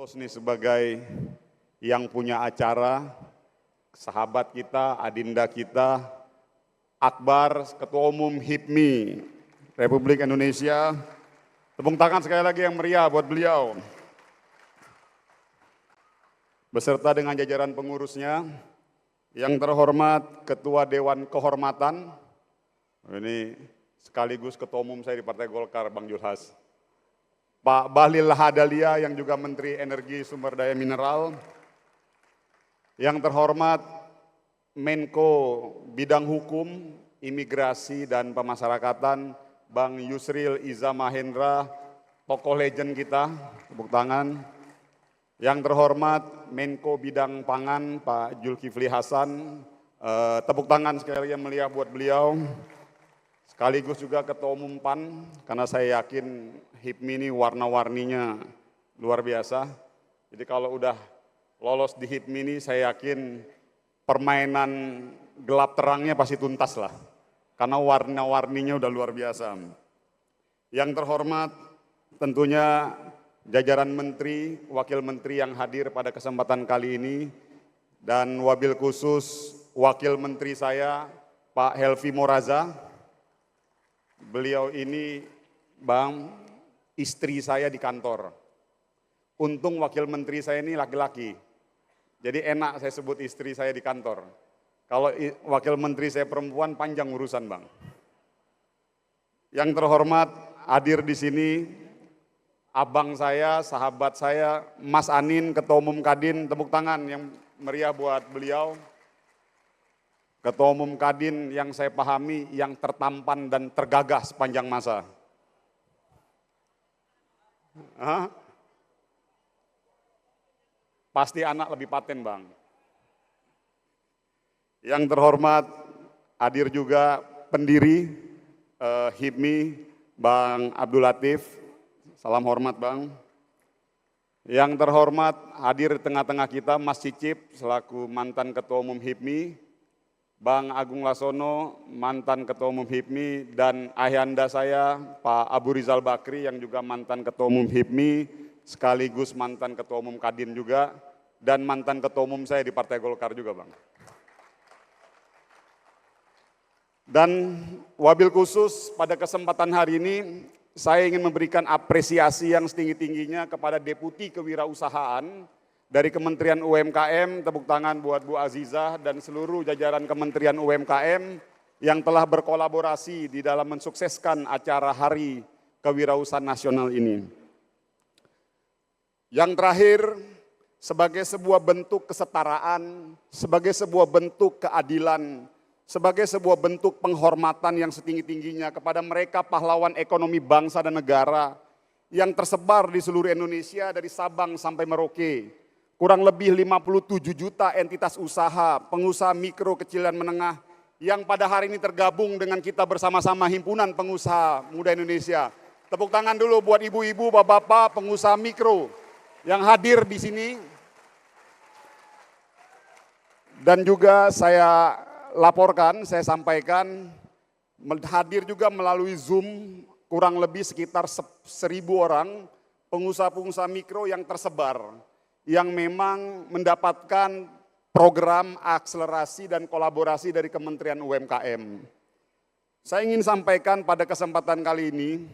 Host nih sebagai yang punya acara, sahabat kita, adinda kita, Akbar, Ketua Umum HIPMI Republik Indonesia. Tepuk tangan sekali lagi yang meriah buat beliau. Beserta dengan jajaran pengurusnya, yang terhormat Ketua Dewan Kehormatan, ini sekaligus Ketua Umum saya di Partai Golkar, Bang Julhas. Pak Bahlil Lahadalia yang juga Menteri Energi Sumber Daya Mineral, yang terhormat Menko Bidang Hukum, Imigrasi dan Pemasyarakatan, Bang Yusril Iza Mahendra, tokoh legend kita, tepuk tangan. Yang terhormat Menko Bidang Pangan, Pak Zulkifli Hasan, tepuk tangan sekali lagi melihat buat beliau. Sekaligus juga Ketua Umum PAN, karena saya yakin HIPMI ini warna-warninya luar biasa. Jadi kalau udah lolos di HIPMI ini saya yakin permainan gelap terangnya pasti tuntas lah. Karena warna-warninya udah luar biasa. Yang terhormat tentunya jajaran menteri, wakil menteri yang hadir pada kesempatan kali ini. Dan wabil khusus wakil menteri saya Pak Helvi Moraza. Beliau ini, Bang, istri saya di kantor. Untung wakil menteri saya ini laki-laki. Jadi enak saya sebut istri saya di kantor. Kalau wakil menteri saya perempuan panjang urusan, Bang. Yang terhormat hadir di sini abang saya, sahabat saya, Mas Anin, Ketua Umum Kadin, tepuk tangan yang meriah buat beliau. Ketua Umum Kadin yang saya pahami yang tertampan dan tergagah sepanjang masa. Pasti anak lebih paten, Bang. Yang terhormat hadir juga pendiri HIPMI, Bang Abdul Latif. Salam hormat, Bang. Yang terhormat hadir di tengah-tengah kita Mas Cicip selaku mantan Ketua Umum HIPMI. Bang Agung Lasono, mantan Ketua Umum HIPMI, dan ayahanda saya, Pak Abu Rizal Bakri, yang juga mantan Ketua Umum HIPMI, sekaligus mantan Ketua Umum Kadin juga, dan mantan Ketua Umum saya di Partai Golkar juga, Bang. Dan wabil khusus pada kesempatan hari ini, saya ingin memberikan apresiasi yang setinggi-tingginya kepada Deputi Kewirausahaan, dari Kementerian UMKM, tepuk tangan buat Bu Azizah dan seluruh jajaran Kementerian UMKM yang telah berkolaborasi di dalam mensukseskan acara Hari Kewirausahaan Nasional ini. Yang terakhir, sebagai sebuah bentuk kesetaraan, sebagai sebuah bentuk keadilan, sebagai sebuah bentuk penghormatan yang setinggi-tingginya kepada mereka pahlawan ekonomi bangsa dan negara yang tersebar di seluruh Indonesia dari Sabang sampai Merauke. Kurang lebih 57 juta entitas usaha, pengusaha mikro, kecil, dan menengah yang pada hari ini tergabung dengan kita bersama-sama Himpunan Pengusaha Muda Indonesia. Tepuk tangan dulu buat ibu-ibu, bapak-bapak, pengusaha mikro yang hadir di sini. Dan juga saya laporkan, saya sampaikan, hadir juga melalui Zoom kurang lebih sekitar 1.000 orang pengusaha-pengusaha mikro yang tersebar, yang memang mendapatkan program akselerasi dan kolaborasi dari Kementerian UMKM. Saya ingin sampaikan pada kesempatan kali ini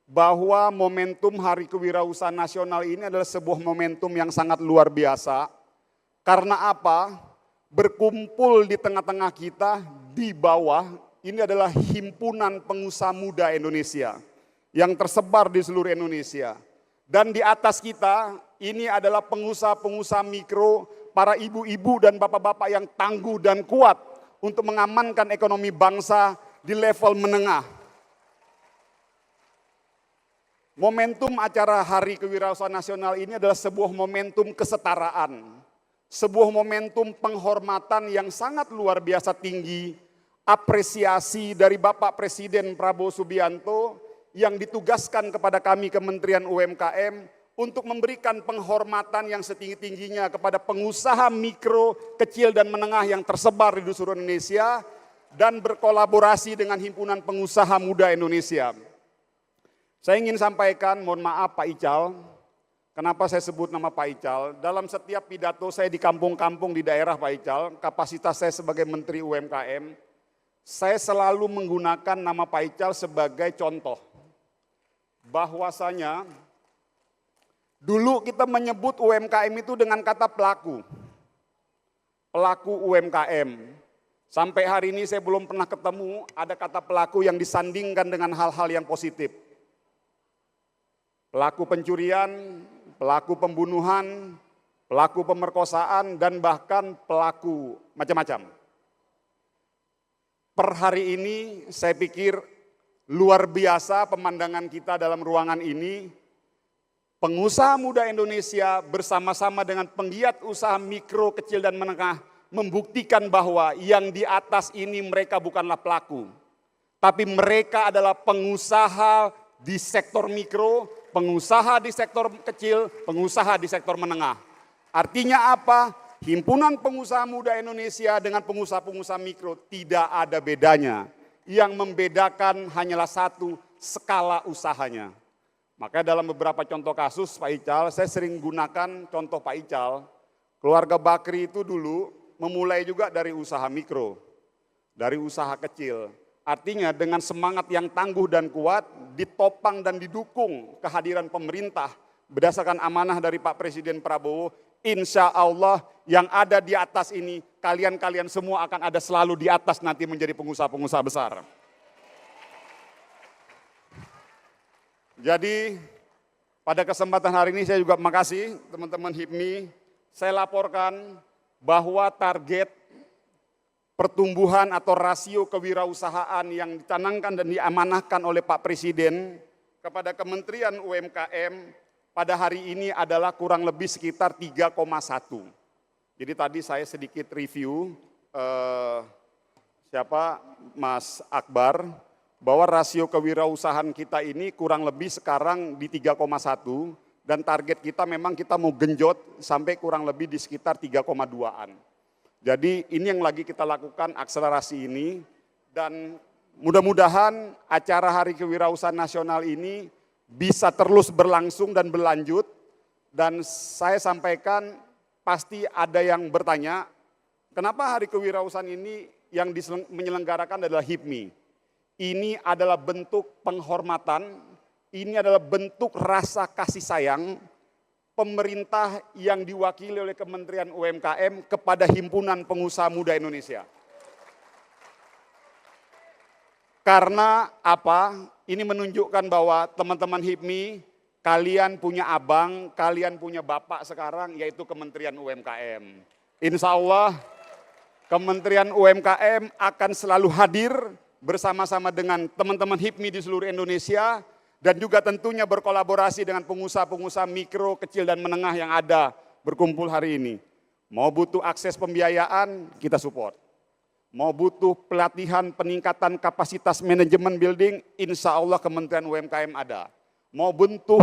bahwa momentum Hari Kewirausahaan Nasional ini adalah sebuah momentum yang sangat luar biasa. Karena apa? Berkumpul di tengah-tengah kita, di bawah, ini adalah Himpunan Pengusaha Muda Indonesia yang tersebar di seluruh Indonesia. Dan di atas kita, ini adalah pengusaha-pengusaha mikro, para ibu-ibu dan bapak-bapak yang tangguh dan kuat untuk mengamankan ekonomi bangsa di level menengah. Momentum acara Hari Kewirausahaan Nasional ini adalah sebuah momentum kesetaraan, sebuah momentum penghormatan yang sangat luar biasa tinggi, apresiasi dari Bapak Presiden Prabowo Subianto yang ditugaskan kepada kami Kementerian UMKM untuk memberikan penghormatan yang setinggi-tingginya kepada pengusaha mikro, kecil, dan menengah yang tersebar di seluruh Indonesia dan berkolaborasi dengan Himpunan Pengusaha Muda Indonesia. Saya ingin sampaikan, mohon maaf Pak Ical, Kenapa saya sebut nama Pak Ical? Dalam setiap pidato saya di kampung-kampung di daerah Pak Ical, kapasitas saya sebagai Menteri UMKM, saya selalu menggunakan nama Pak Ical sebagai contoh. Bahwasanya dulu kita menyebut UMKM itu dengan kata pelaku. Pelaku UMKM. Sampai hari ini saya belum pernah ketemu ada kata pelaku yang disandingkan dengan hal-hal yang positif. Pelaku pencurian, pelaku pembunuhan, pelaku pemerkosaan, dan bahkan pelaku macam-macam. Per hari ini saya pikir luar biasa pemandangan kita dalam ruangan ini. Pengusaha muda Indonesia bersama-sama dengan penggiat usaha mikro, kecil, dan menengah membuktikan bahwa yang di atas ini mereka bukanlah pelaku. Tapi mereka adalah pengusaha di sektor mikro, pengusaha di sektor kecil, pengusaha di sektor menengah. Artinya apa? Himpunan Pengusaha Muda Indonesia dengan pengusaha-pengusaha mikro tidak ada bedanya. Yang membedakan hanyalah satu, skala usahanya. Maka dalam beberapa contoh kasus Pak Ical, saya sering gunakan contoh Pak Ical. Keluarga Bakri itu dulu memulai juga dari usaha mikro, dari usaha kecil. Artinya dengan semangat yang tangguh dan kuat, ditopang dan didukung kehadiran pemerintah berdasarkan amanah dari Pak Presiden Prabowo, insya Allah yang ada di atas ini, kalian-kalian semua akan ada selalu di atas nanti menjadi pengusaha-pengusaha besar. Jadi pada kesempatan hari ini saya juga makasih teman-teman HIPMI, saya laporkan bahwa target pertumbuhan atau rasio kewirausahaan yang dicanangkan dan diamanahkan oleh Pak Presiden kepada Kementerian UMKM pada hari ini adalah kurang lebih sekitar 3,1. Jadi tadi saya sedikit review Mas Akbar, bahwa rasio kewirausahaan kita ini kurang lebih sekarang di 3,1 dan target kita memang kita mau genjot sampai kurang lebih di sekitar 3,2-an. Jadi ini yang lagi kita lakukan akselerasi ini dan mudah-mudahan acara Hari Kewirausahaan Nasional ini bisa terus berlangsung dan berlanjut. Dan saya sampaikan pasti ada yang bertanya, kenapa Hari Kewirausahaan ini yang menyelenggarakan adalah HIPMI? Ini adalah bentuk penghormatan, ini adalah bentuk rasa kasih sayang pemerintah yang diwakili oleh Kementerian UMKM kepada Himpunan Pengusaha Muda Indonesia. Karena apa? Ini menunjukkan bahwa teman-teman HIPMI, kalian punya abang, kalian punya bapak sekarang, yaitu Kementerian UMKM. Insya Allah Kementerian UMKM akan selalu hadir bersama-sama dengan teman-teman HIPMI di seluruh Indonesia, dan juga tentunya berkolaborasi dengan pengusaha-pengusaha mikro, kecil, dan menengah yang ada berkumpul hari ini. Mau butuh akses pembiayaan, kita support. Mau butuh pelatihan peningkatan kapasitas manajemen building, insya Allah Kementerian UMKM ada. Mau butuh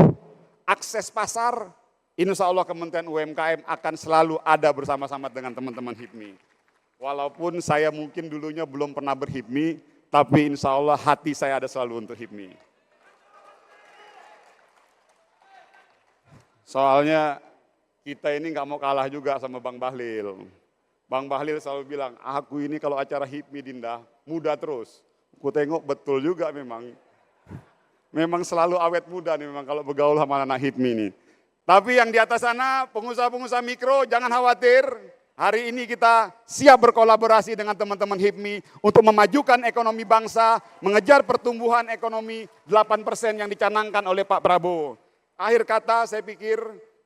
akses pasar, insya Allah Kementerian UMKM akan selalu ada bersama-sama dengan teman-teman HIPMI. Walaupun saya mungkin dulunya belum pernah berHIPMI, tapi insya Allah hati saya ada selalu untuk HIPMI. Soalnya kita ini nggak mau kalah juga sama Bang Bahlil. Bang Bahlil selalu bilang, aku ini kalau acara HIPMI Dinda, muda terus. Aku tengok betul juga memang. Memang selalu awet muda nih memang kalau bergaul sama anak HIPMI ini. Tapi yang di atas sana, pengusaha-pengusaha mikro, jangan khawatir. Hari ini kita siap berkolaborasi dengan teman-teman HIPMI untuk memajukan ekonomi bangsa, mengejar pertumbuhan ekonomi 8% yang dicanangkan oleh Pak Prabowo. Akhir kata saya pikir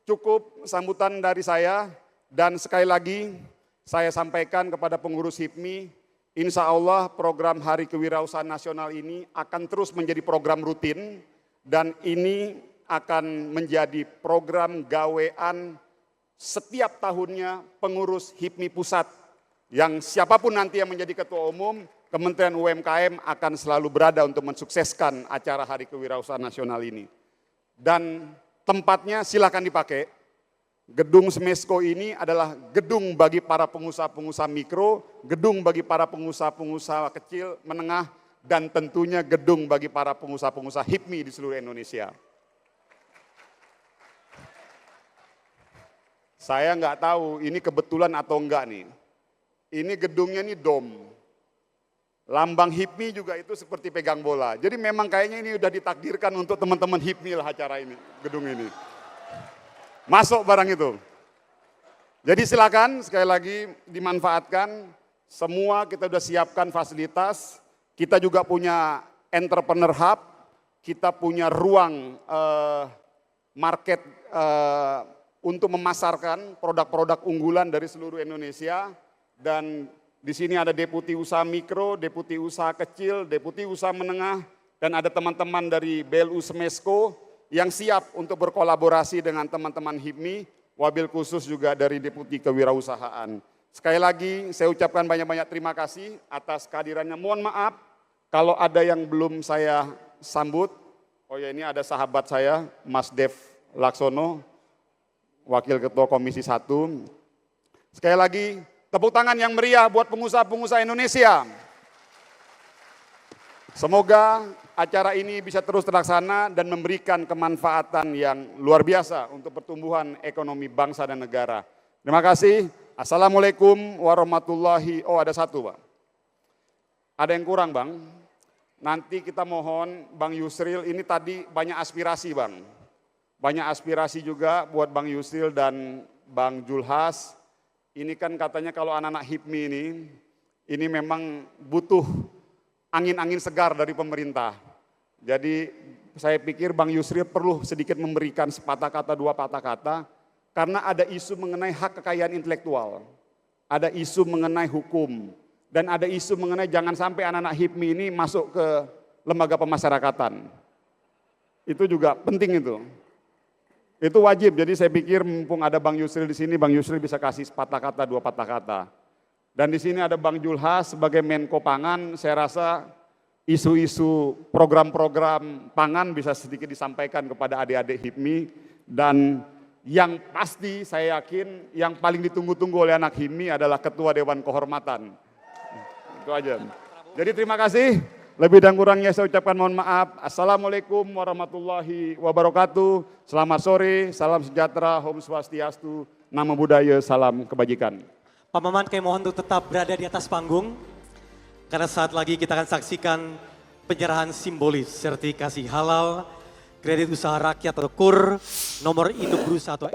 cukup sambutan dari saya, dan sekali lagi saya sampaikan kepada pengurus HIPMI, insya Allah program Hari Kewirausahaan Nasional ini akan terus menjadi program rutin dan ini akan menjadi program gawean setiap tahunnya pengurus HIPMI pusat yang siapapun nanti yang menjadi ketua umum, Kementerian UMKM akan selalu berada untuk mensukseskan acara Hari Kewirausahaan Nasional ini. Dan tempatnya silakan dipakai. Gedung Smesco ini adalah gedung bagi para pengusaha-pengusaha mikro, gedung bagi para pengusaha-pengusaha kecil, menengah, dan tentunya gedung bagi para pengusaha-pengusaha HIPMI di seluruh Indonesia. Saya nggak tahu ini kebetulan atau enggak nih. Ini gedungnya nih dom. Lambang HIPMI juga itu seperti pegang bola. Jadi memang kayaknya ini udah ditakdirkan untuk teman-teman HIPMI lah acara ini, gedung ini. Masuk barang itu. Jadi silakan sekali lagi dimanfaatkan. Semua kita udah siapkan fasilitas. Kita juga punya entrepreneur hub. Kita punya ruang market untuk memasarkan produk-produk unggulan dari seluruh Indonesia. Dan di sini ada deputi usaha mikro, deputi usaha kecil, deputi usaha menengah, dan ada teman-teman dari BLU Smesco yang siap untuk berkolaborasi dengan teman-teman HIPMI, wabil khusus juga dari deputi kewirausahaan. Sekali lagi saya ucapkan banyak-banyak terima kasih atas kehadirannya. Mohon maaf kalau ada yang belum saya sambut. Oh ya, ini ada sahabat saya, Mas Dev Laksono, Wakil Ketua Komisi 1. Sekali lagi, tepuk tangan yang meriah buat pengusaha-pengusaha Indonesia. Semoga acara ini bisa terus terlaksana dan memberikan kemanfaatan yang luar biasa untuk pertumbuhan ekonomi bangsa dan negara. Terima kasih. Assalamualaikum warahmatullahi. Oh, ada satu, Bang. Ada yang kurang, Bang. Nanti kita mohon Bang Yusril, ini tadi banyak aspirasi, Bang. Banyak aspirasi juga buat Bang Yusril dan Bang Julhas. Ini kan katanya kalau anak-anak HIPMI ini memang butuh angin-angin segar dari pemerintah. Jadi saya pikir Bang Yusril perlu sedikit memberikan sepatah kata, dua patah kata, karena ada isu mengenai hak kekayaan intelektual, ada isu mengenai hukum, dan ada isu mengenai jangan sampai anak-anak HIPMI ini masuk ke lembaga pemasyarakatan. Itu juga penting itu. Itu wajib, jadi saya pikir mumpung ada Bang Yusril di sini, Bang Yusril bisa kasih sepatah kata, dua patah kata. Dan di sini ada Bang Julhas sebagai Menko Pangan, saya rasa isu-isu program-program pangan bisa sedikit disampaikan kepada adik-adik HIPMI. Dan yang pasti saya yakin yang paling ditunggu-tunggu oleh anak HIPMI adalah Ketua Dewan Kehormatan. Itu aja. Jadi terima kasih. Lebih dan kurangnya saya ucapkan mohon maaf. Assalamualaikum warahmatullahi wabarakatuh. Selamat sore, salam sejahtera, Om Swastiastu, Namo Buddhaya, salam kebajikan. Pak Maman, kami mohon untuk tetap berada di atas panggung. Karena saat lagi kita akan saksikan penyerahan simbolis sertifikasi halal, kredit usaha rakyat atau KUR, nomor induk berusaha atau